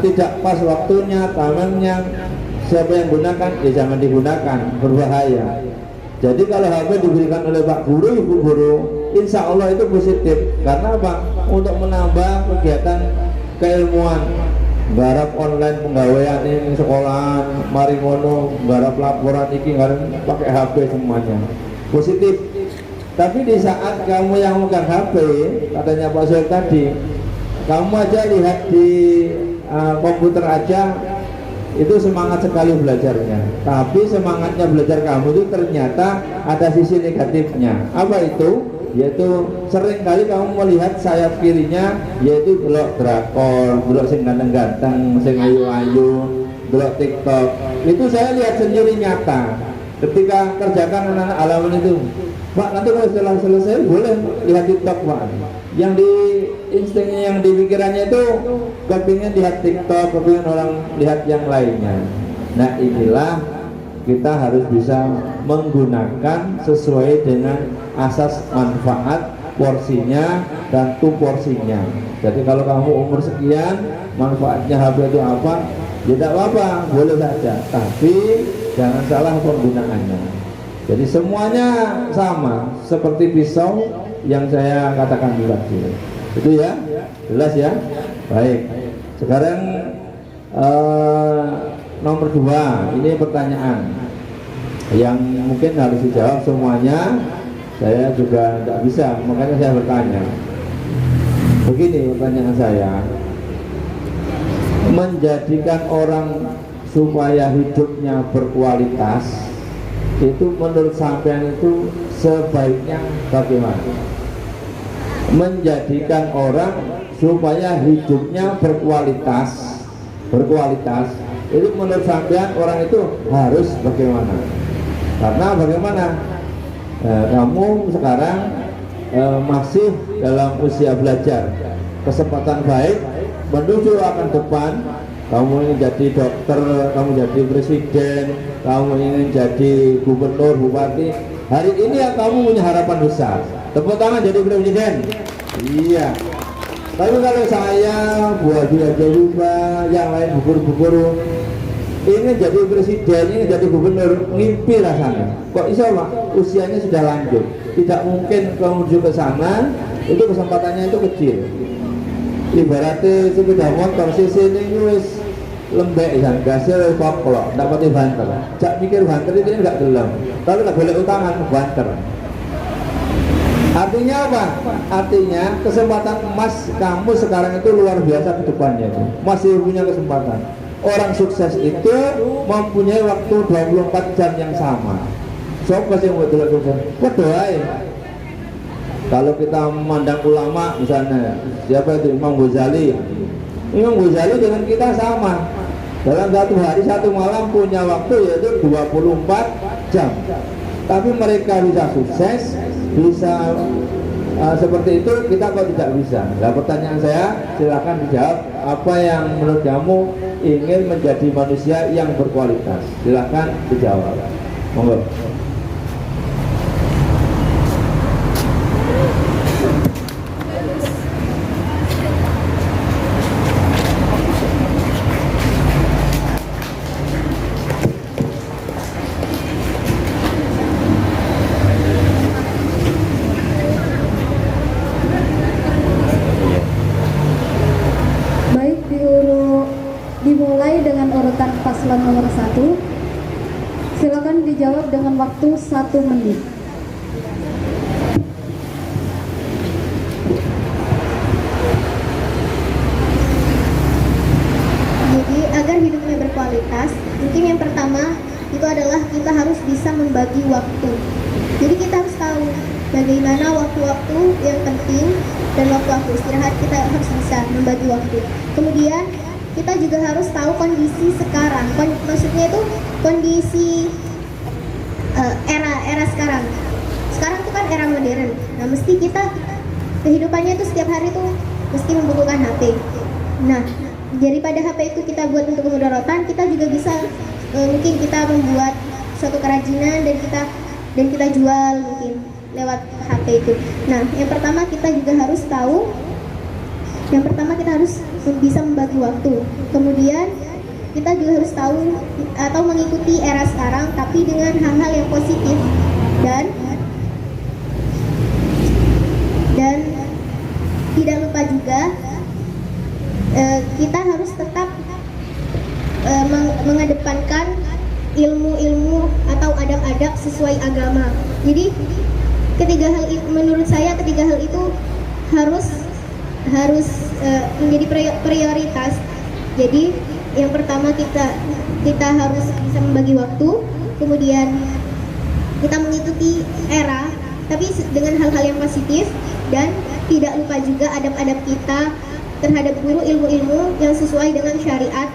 tidak pas waktunya, timingnya, siapa yang gunakan, ya jangan digunakan, berbahaya. Jadi kalau HP diberikan oleh Pak Guru, Ibu Guru, insya Allah itu positif. Karena apa? Untuk menambah kegiatan keilmuan, garap online penggawean ini sekolahan, mari ngono, garap laporan iki ngarep pakai HP semuanya. Positif. Tapi di saat kamu yang megang HP, katanya Pak Soeb tadi, kamu aja lihat di komputer aja, itu semangat sekali belajarnya. Tapi semangatnya belajar kamu itu ternyata ada sisi negatifnya. Apa itu? Yaitu sering kali kamu melihat sayap kirinya, yaitu delok drakor, delok sing ganteng-ganteng, sing ayu-ayu, delok TikTok. Itu saya lihat sendiri nyata. Ketika kerjakan anak-anak halaman itu, Pak, nanti kalau setelah selesai boleh lihat TikTok, Pak. Yang di instingnya, yang di pikirannya itu kepingin lihat TikTok, kepingin orang lihat yang lainnya. Nah, inilah kita harus bisa menggunakan sesuai dengan asas manfaat, porsinya dan porsinya. Jadi kalau kamu umur sekian, manfaatnya HP itu apa? Ya tidak apa-apa, boleh saja. Tapi jangan salah penggunaannya. Jadi semuanya sama, seperti pisau yang saya katakan tadi. Itu ya. Jelas ya? Baik. Sekarang nomor 2, ini pertanyaan yang mungkin harus dijawab semuanya. Saya juga tidak bisa, makanya saya bertanya. Begini pertanyaan saya, menjadikan orang supaya hidupnya berkualitas itu menurut sampean itu sebaiknya bagaimana? Menjadikan orang supaya hidupnya berkualitas itu menurut sampean orang itu harus bagaimana? Karena bagaimana? Kamu sekarang masih dalam usia belajar, kesempatan baik menuju akan depan. Kamu ingin jadi dokter, kamu jadi presiden, kamu ingin jadi gubernur, bupati. Hari ini ya kamu punya harapan besar. Tepuk tangan jadi presiden. Iya. Tapi kalau saya buat juga yang lain gubernur, ini jadi presiden, ini jadi gubernur, ngimpi rasanya. Kok bisa Pak? Usianya sudah lanjut, tidak mungkin menuju ke sana, itu kesempatannya itu kecil. Ibaratnya sepeda motor CC ini wis lembek ya, gasnya poklok, dapat banter. Jak mikir banter itu enggak gelem, tapi lah boleh utangan banter. Artinya apa? Artinya kesempatan emas kamu sekarang itu luar biasa ke depannya, masih punya kesempatan. Orang sukses itu mempunyai waktu 24 jam yang sama. Siapa sih yang betul sukses? Berdoa. Kalau kita memandang ulama misalnya, siapa itu Imam Ghazali? Imam Ghazali dengan kita sama. Dalam satu hari satu malam punya waktu yaitu 24 jam. Tapi mereka bisa sukses, bisa seperti itu, kita kok tidak bisa. Nah, pertanyaan saya, silakan dijawab. Apa yang menurut kamu ingin menjadi manusia yang berkualitas? Silakan dijawab. Monggo. Dimulai dengan urutan paslon nomor 1. Silakan dijawab dengan waktu 1 menit. Jadi agar hidupnya berkualitas, mungkin yang pertama itu adalah kita harus bisa membagi waktu. Jadi kita harus tahu bagaimana waktu-waktu yang penting dan waktu-waktu istirahat, kita harus bisa membagi waktu. Kemudian kita juga harus tahu kondisi sekarang, maksudnya itu kondisi era sekarang. Sekarang itu kan era modern. Nah, mesti kita kehidupannya itu setiap hari itu mesti membutuhkan HP. Nah, daripada HP itu kita buat untuk kemudaratan, kita juga bisa mungkin kita membuat suatu kerajinan dan kita jual mungkin lewat HP itu. Nah, yang pertama kita juga harus tahu. Yang pertama kita harus bisa membagi waktu. Kemudian kita juga harus tahu atau mengikuti era sekarang, tapi dengan hal-hal yang positif dan tidak lupa juga kita harus tetap mengedepankan ilmu-ilmu atau adab-adab sesuai agama. Jadi menurut saya ketiga hal itu harus menjadi prioritas. Jadi yang pertama kita harus bisa membagi waktu, kemudian kita mengikuti era tapi dengan hal-hal yang positif, dan tidak lupa juga adab-adab kita terhadap guru, ilmu-ilmu yang sesuai dengan syariat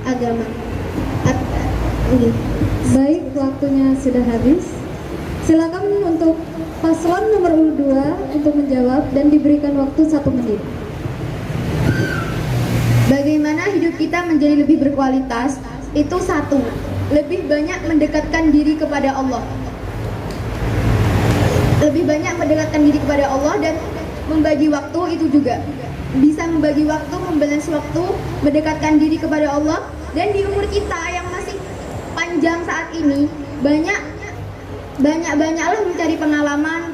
agama. Baik, waktunya sudah habis. Silakan untuk paslon nomor 2 untuk menjawab dan diberikan waktu 1 menit. Bagaimana hidup kita menjadi lebih berkualitas? Itu 1, lebih banyak mendekatkan diri kepada Allah. Lebih banyak mendekatkan diri kepada Allah dan membagi waktu itu juga. Bisa membagi waktu, membalance waktu, mendekatkan diri kepada Allah. Dan di umur kita yang masih panjang saat ini, banyaklah mencari pengalaman,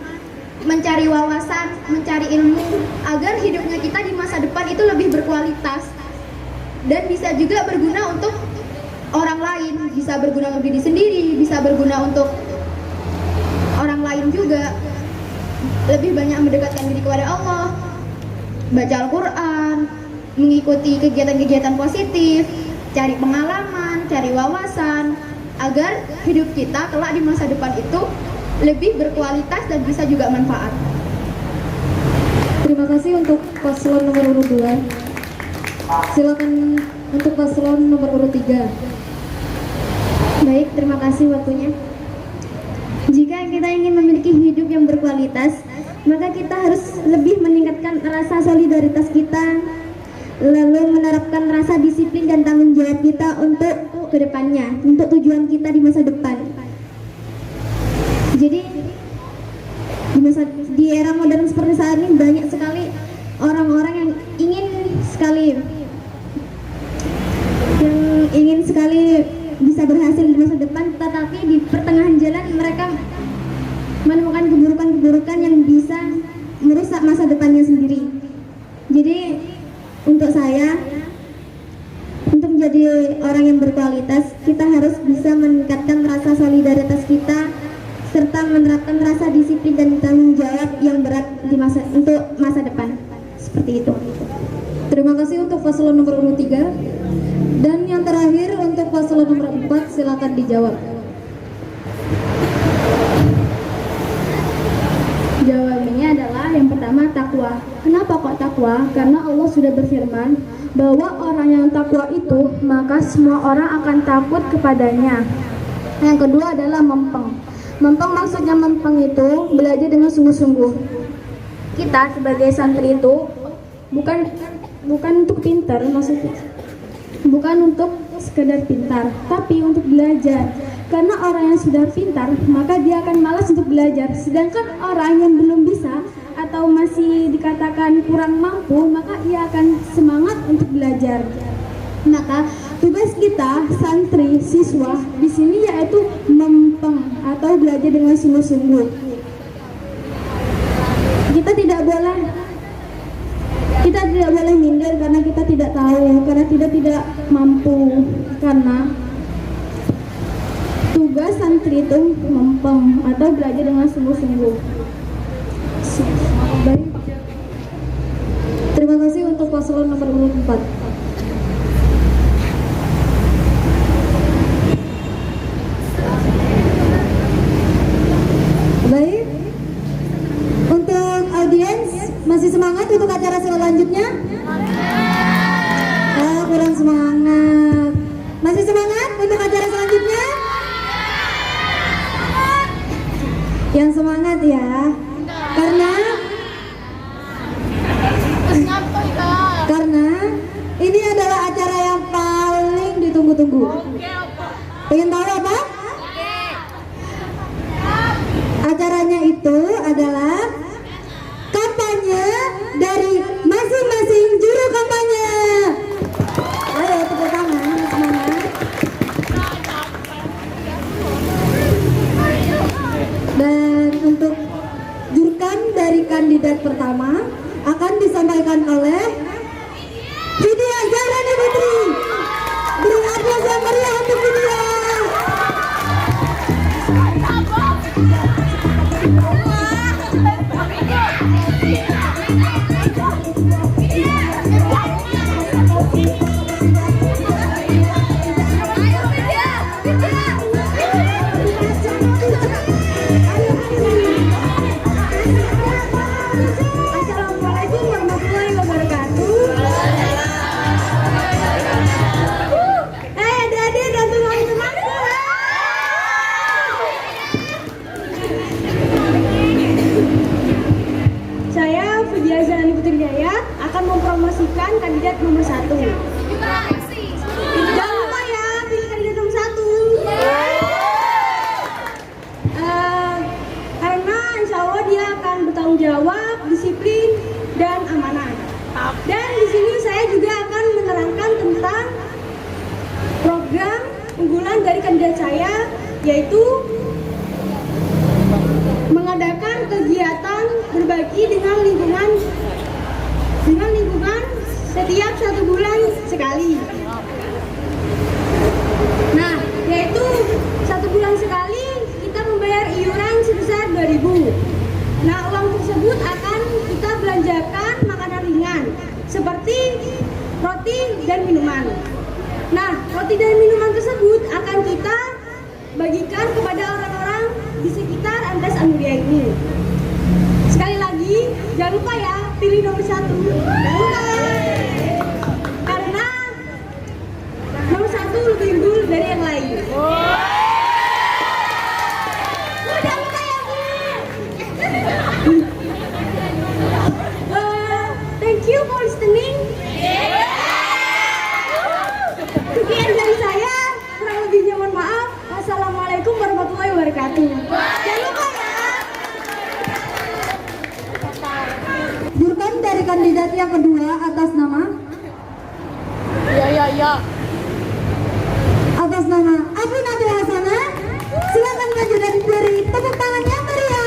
mencari wawasan, mencari ilmu agar hidupnya kita di masa depan itu lebih berkualitas dan bisa juga berguna untuk orang lain, bisa berguna untuk diri sendiri, bisa berguna untuk orang lain juga. Lebih banyak mendekatkan diri kepada Allah, baca Al-Quran, mengikuti kegiatan-kegiatan positif, cari pengalaman, cari wawasan agar hidup kita kelak di masa depan itu lebih berkualitas dan bisa juga manfaat. Terima kasih untuk paslon nomor urut 2. Silakan untuk paslon nomor urut 3. Baik, terima kasih waktunya. Jika kita ingin memiliki hidup yang berkualitas, maka kita harus lebih meningkatkan rasa solidaritas kita, lalu menerapkan rasa disiplin dan tanggung jawab kita untuk kedepannya, untuk tujuan kita di masa depan. Jadi di era modern seperti saat ini banyak sekali orang-orang yang ingin sekali bisa berhasil di masa depan, tetapi di pertengahan jalan mereka menemukan keburukan-keburukan yang bisa merusak masa depannya sendiri. Jadi untuk saya, untuk menjadi orang yang berkualitas, kita harus bisa meningkatkan rasa solidaritas kita serta menerapkan rasa disiplin dan tanggung jawab yang berat untuk masa depan. Seperti itu. Terima kasih untuk paslon nomor urut 3. Dan yang terakhir untuk paslon nomor 4, silakan dijawab. Jawabannya adalah yang pertama, takwa. Kenapa kok takwa? Karena Allah sudah berfirman bahwa orang yang takwa itu maka semua orang akan takut kepadanya. Yang kedua adalah mempeng. Mempeng maksudnya mempeng itu belajar dengan sungguh-sungguh. Kita sebagai santri itu bukan untuk pintar, maksudnya bukan untuk sekedar pintar, tapi untuk belajar. Karena orang yang sudah pintar, maka dia akan malas untuk belajar. Sedangkan orang yang belum bisa atau masih dikatakan kurang mampu, maka ia akan semangat untuk belajar. Maka tugas kita santri siswa di sini yaitu mempeng atau belajar dengan sungguh-sungguh. Kita tidak boleh minder karena kita tidak tahu, karena tidak mampu. Karena tugas santri itu mempeng atau belajar dengan sungguh-sungguh. Baik. Terima kasih untuk paslon nomor urut 4. Baik. Untuk audiens, masih semangat untuk acara selanjutnya? Kurang semangat. Masih semangat untuk acara selanjutnya? Yang semangat ya. Karena ini adalah acara yang paling ditunggu-tunggu. Pengen tahu apa? Acaranya itu adalah kampanye dari masing-masing juru kampanye. Ayo tepuk tangan, semangat. Dan untuk jurkam dari kandidat pertama akan disampaikan oleh Vidya Zahrani Putri. Beri aplaus yang meriah untuk Vidya. Assalamualaikum warahmatullahi wabarakatuh. Adik-adik dan teman-temanku. Saya Vidya Zahrani Putri Jaya akan mempromosikan kandidat nomor 1. Jangan lupa ya, pilih kandidat nomor 1. Karena insya Allah dia akan bertanggung jawab, disiplin, dan amanah. Dan di sini saya juga akan menerangkan tentang program unggulan dari kandidat saya, yaitu mengadakan kegiatan berbagi dengan lingkungan setiap 1 bulan sekali. Nah, yaitu 1 bulan sekali kita membayar iuran sebesar 2.000. Nah, uang tersebut akan kita belanjakan makanan ringan seperti roti dan minuman. Nah, roti dan minuman tersebut akan kita bagikan kepada orang-orang di sekitar Antas Anuria ini. Sekali lagi, jangan lupa ya, pilih nomor 1. Jangan lupa. Karena nomor 1 lebih unggul dari yang lain. Jangan lupa ya, Bu. Thank you for listening. Sekian dari saya, kurang lebihnya mohon maaf. Wassalamualaikum warahmatullahi wabarakatuh. Jangan lupa ya. Jurkam dari kandidat yang kedua atas nama atas nama Afinatul Hasanah. Silakan maju dan beri tepuk tangan yang meriah.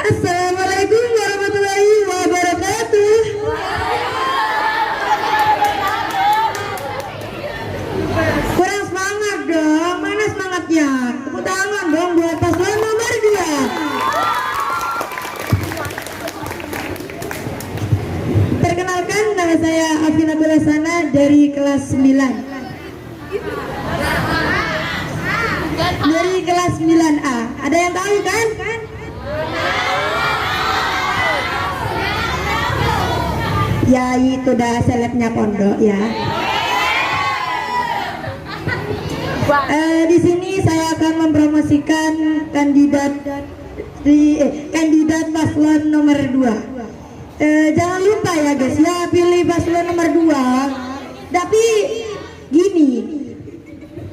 Assalamualaikum warahmatullahi wabarakatuh. Kurang semangat dong, mana semangatnya? Tepuk tangan dong buat paslon nomor 2. Perkenalkan, nama saya Afinatul Hasanah dari kelas 9. Dari kelas 9A. Ada yang tahu kan? Ya itu dah selebnya pondok ya. Di sini saya akan mempromosikan kandidat paslon nomor 2. Jangan lupa ya guys ya, pilih paslon nomor 2. Tapi gini,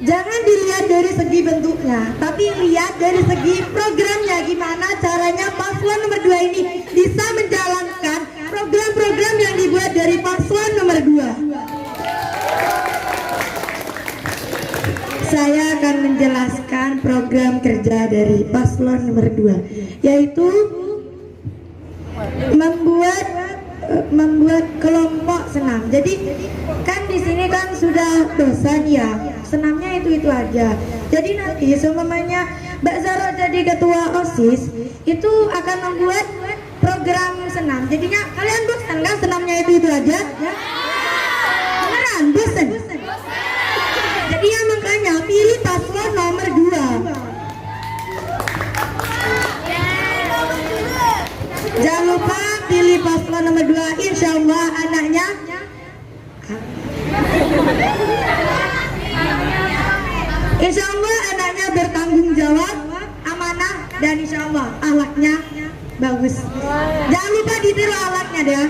jangan dilihat dari segi bentuknya, tapi lihat dari segi programnya, gimana caranya paslon nomor 2 ini bisa menjalankan program-program yang dibuat dari paslon nomor 2. Saya akan menjelaskan program kerja dari paslon nomor 2, yaitu membuat kelompok senam. Jadi kan di sini kan sudah dosen ya, senamnya itu aja. Jadi nanti seumpamanya Mbak Zara jadi ketua OSIS, itu akan membuat program senam. Jadinya kalian bosan kan senamnya itu aja? Beneran bosan? Jadi ya makanya pilih paslon nomor 2. Jangan lupa pilih paslon nomor 2. Insya Allah anaknya bertanggung jawab, amanah, dan insya Allah akhlaknya bagus. Jangan lupa ditiru akhlaknya deh.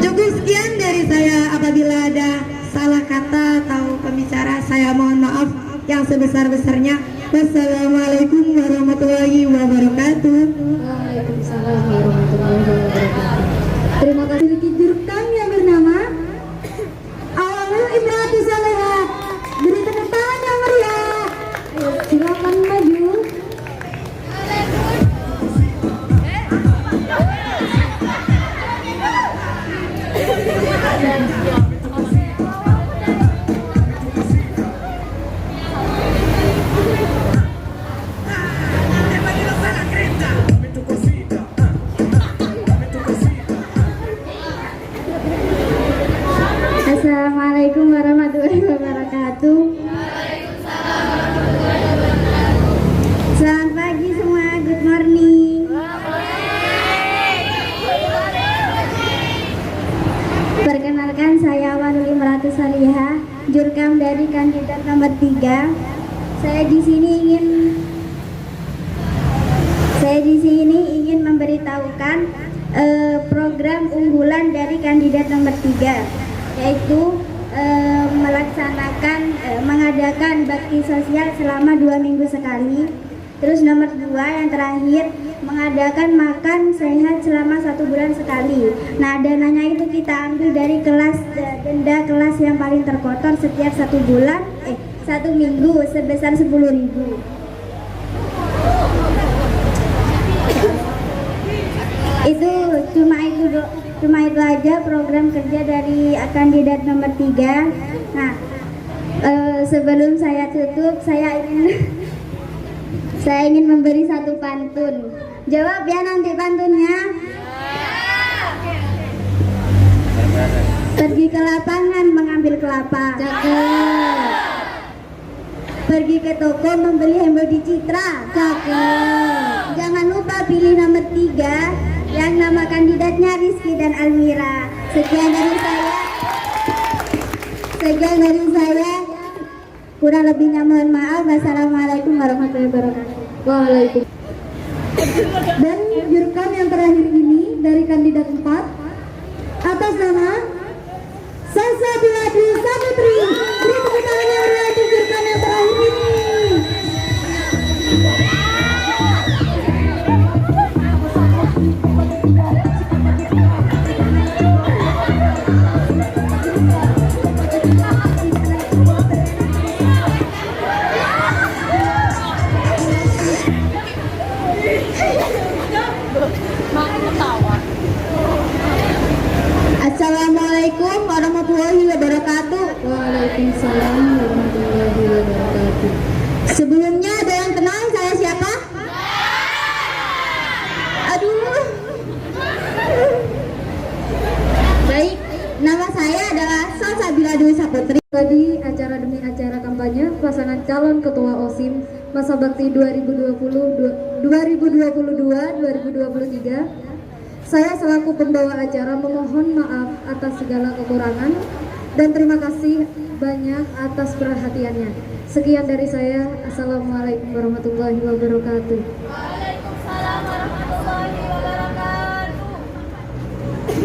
Cukup sekian dari saya. Apabila ada salah kata atau pembicara, saya mohon maaf yang sebesar-besarnya. Wassalamualaikum warahmatullahi wabarakatuh. Waalaikumsalam warahmatullahi wabarakatuh. Terima kasih Jurkam yang bernama Awalul Imrati Saleha. Beri tepuk tangan yang meriah. Silakan maju. Assalamualaikum warahmatullahi wabarakatuh. Selamat pagi semua, good morning. Perkenalkan, saya Awalul Imrati Salihah, Jurkam dari kandidat nomor 3. Saya di sini ingin memberitahukan program unggulan dari kandidat nomor 3, yaitu mengadakan bakti sosial selama 2 minggu sekali. Terus nomor 2 yang terakhir, mengadakan makan sehat selama 1 bulan sekali. Nah, dananya itu kita ambil dari denda kelas yang paling terkotor setiap 1 minggu sebesar 10.000. Itu cuma itu aja program kerja dari kandidat nomor 3. Nah, sebelum saya tutup, saya ingin memberi satu pantun. Jawab ya nanti pantunnya. Pergi ke lapangan mengambil kelapa. Cakep. Pergi ke toko membeli hembel di Citra. Cakep. Jangan lupa pilih nomor 3 yang nama kandidatnya Rizky dan Almira. Sekian dari saya. Kurang lebihnya mohon maaf. Wassalamualaikum warahmatullahi wabarakatuh. Waalaikumsalam. Dan jurkam yang terakhir ini dari kandidat 4 atas nama Salsabila Dwi Saputri. Beri tepuk tangan yang meriah untuk jurkam yang terakhir ini. Assalamualaikum warahmatullahi wabarakatuh. Waalaikumsalam warahmatullahi wabarakatuh. Sebelumnya ada yang kenal saya siapa? Aduh. Baik, nama saya adalah Salsabila Dwi Saputri. Tadi acara demi acara kampanye pasangan calon ketua OSIM masa bakti 2022-2023. Saya selaku pembawa acara memohon maaf atas segala kekurangan dan terima kasih banyak atas perhatiannya. Sekian dari saya. Assalamualaikum warahmatullahi wabarakatuh.